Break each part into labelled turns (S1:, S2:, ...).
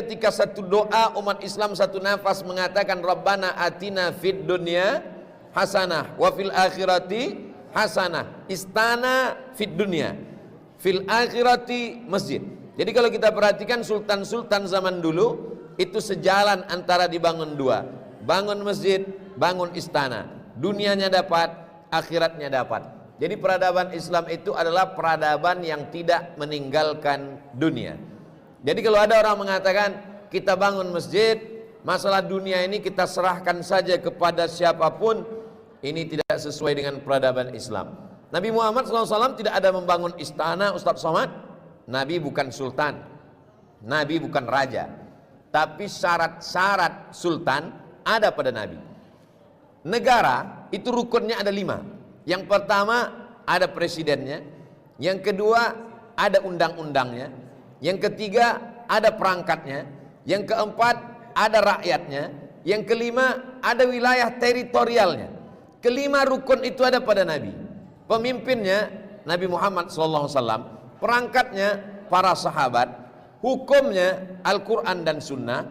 S1: ketika satu doa umat Islam satu nafas mengatakan Rabbana atina fid dunya hasanah wa fil akhirati hasanah. Istana fid dunya, fil akhirati masjid. Jadi kalau kita perhatikan sultan-sultan zaman dulu itu sejalan antara dibangun dua, bangun masjid, bangun istana. Dunianya dapat, akhiratnya dapat. Jadi peradaban Islam itu adalah peradaban yang tidak meninggalkan dunia. Jadi kalau ada orang mengatakan kita bangun masjid, masalah dunia ini kita serahkan saja kepada siapapun, ini tidak sesuai dengan peradaban Islam. Nabi Muhammad SAW tidak ada membangun istana, Ustaz Somad. Nabi bukan sultan, Nabi bukan raja, tapi syarat-syarat sultan ada pada Nabi. Negara itu rukunnya ada 5. Yang pertama ada presidennya, yang kedua ada undang-undangnya, yang ketiga ada perangkatnya, yang keempat ada rakyatnya, yang kelima ada wilayah teritorialnya. Kelima rukun itu ada pada Nabi. Pemimpinnya Nabi Muhammad SAW, perangkatnya para sahabat, hukumnya Al-Quran dan Sunnah,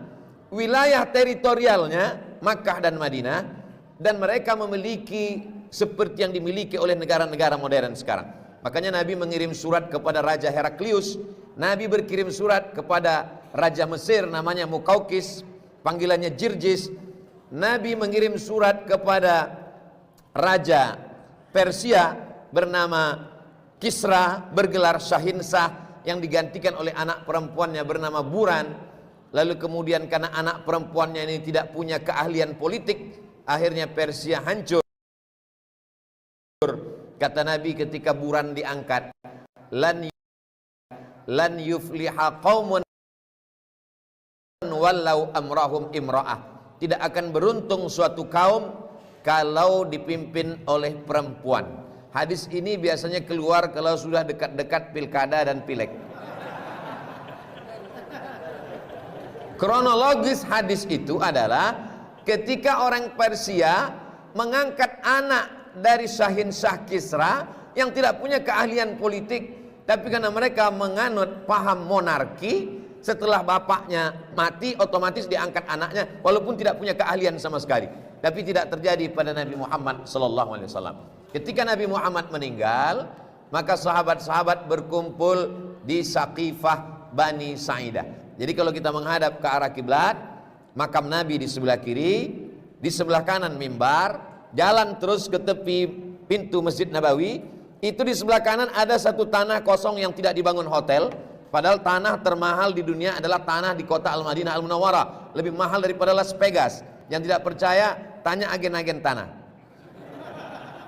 S1: wilayah teritorialnya Makkah dan Madinah, dan mereka memiliki seperti yang dimiliki oleh negara-negara modern sekarang. Makanya Nabi mengirim surat kepada Raja Heraklius, Nabi berkirim surat kepada Raja Mesir namanya Mukaukis, panggilannya Jirjis, Nabi mengirim surat kepada Raja Persia bernama Kisra, bergelar Syahinsah, yang digantikan oleh anak perempuannya bernama Buran. Lalu kemudian karena anak perempuannya ini tidak punya keahlian politik, akhirnya Persia hancur. Kata Nabi ketika Buran diangkat, lan yufliha qaumun wallau amrahum imra'ah. Tidak akan beruntung suatu kaum kalau dipimpin oleh perempuan. Hadis ini biasanya keluar kalau sudah dekat-dekat pilkada dan pileg. Kronologis hadis itu adalah ketika orang Persia mengangkat anak dari Syahinsah Kisra yang tidak punya keahlian politik, tapi karena mereka menganut paham monarki, setelah bapaknya mati otomatis diangkat anaknya walaupun tidak punya keahlian sama sekali. Tapi tidak terjadi pada Nabi Muhammad SAW. Ketika Nabi Muhammad meninggal, maka sahabat-sahabat berkumpul di Saqifah Bani Sa'idah. Jadi kalau kita menghadap ke arah kiblat, makam Nabi di sebelah kiri, di sebelah kanan mimbar, jalan terus ke tepi pintu Masjid Nabawi, itu di sebelah kanan ada satu tanah kosong yang tidak dibangun hotel. Padahal tanah termahal di dunia adalah tanah di kota Al-Madinah Al-Munawwarah, lebih mahal daripada Las Vegas. Yang tidak percaya, tanya agen-agen tanah.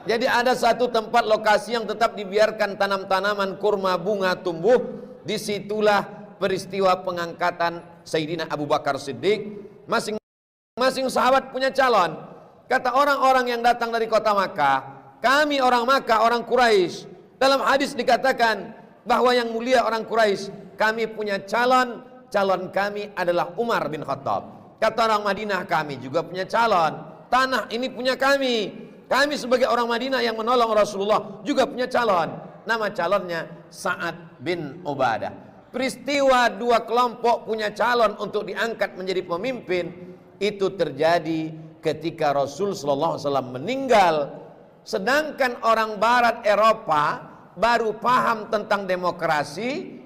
S1: Jadi ada satu tempat lokasi yang tetap dibiarkan tanam-tanaman kurma bunga tumbuh. Disitulah peristiwa pengangkatan Sayyidina Abu Bakar Siddiq. Masing-masing sahabat punya calon. Kata orang-orang yang datang dari kota Makkah, kami orang Makkah, orang Quraisy. Dalam hadis dikatakan bahwa yang mulia orang Quraisy, kami punya calon, calon kami adalah Umar bin Khattab. Kata orang Madinah, kami juga punya calon, tanah ini punya kami. Kami sebagai orang Madinah yang menolong Rasulullah juga punya calon. Nama calonnya Sa'ad bin Ubadah. Peristiwa dua kelompok punya calon untuk diangkat menjadi pemimpin itu terjadi ketika Rasul SAW meninggal. Sedangkan orang Barat Eropa baru paham tentang demokrasi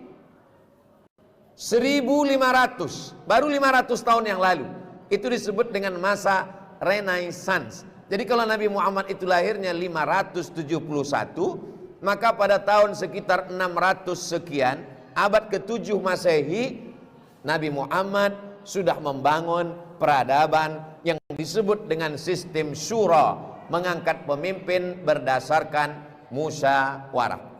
S1: 1500, baru 500 tahun yang lalu. Itu disebut dengan masa Renaissance. Jadi kalau Nabi Muhammad itu lahirnya 571, maka pada tahun sekitar 600 sekian, abad ke-7 Masehi, Nabi Muhammad sudah membangun peradaban yang disebut dengan sistem syura, mengangkat pemimpin berdasarkan musyawarah.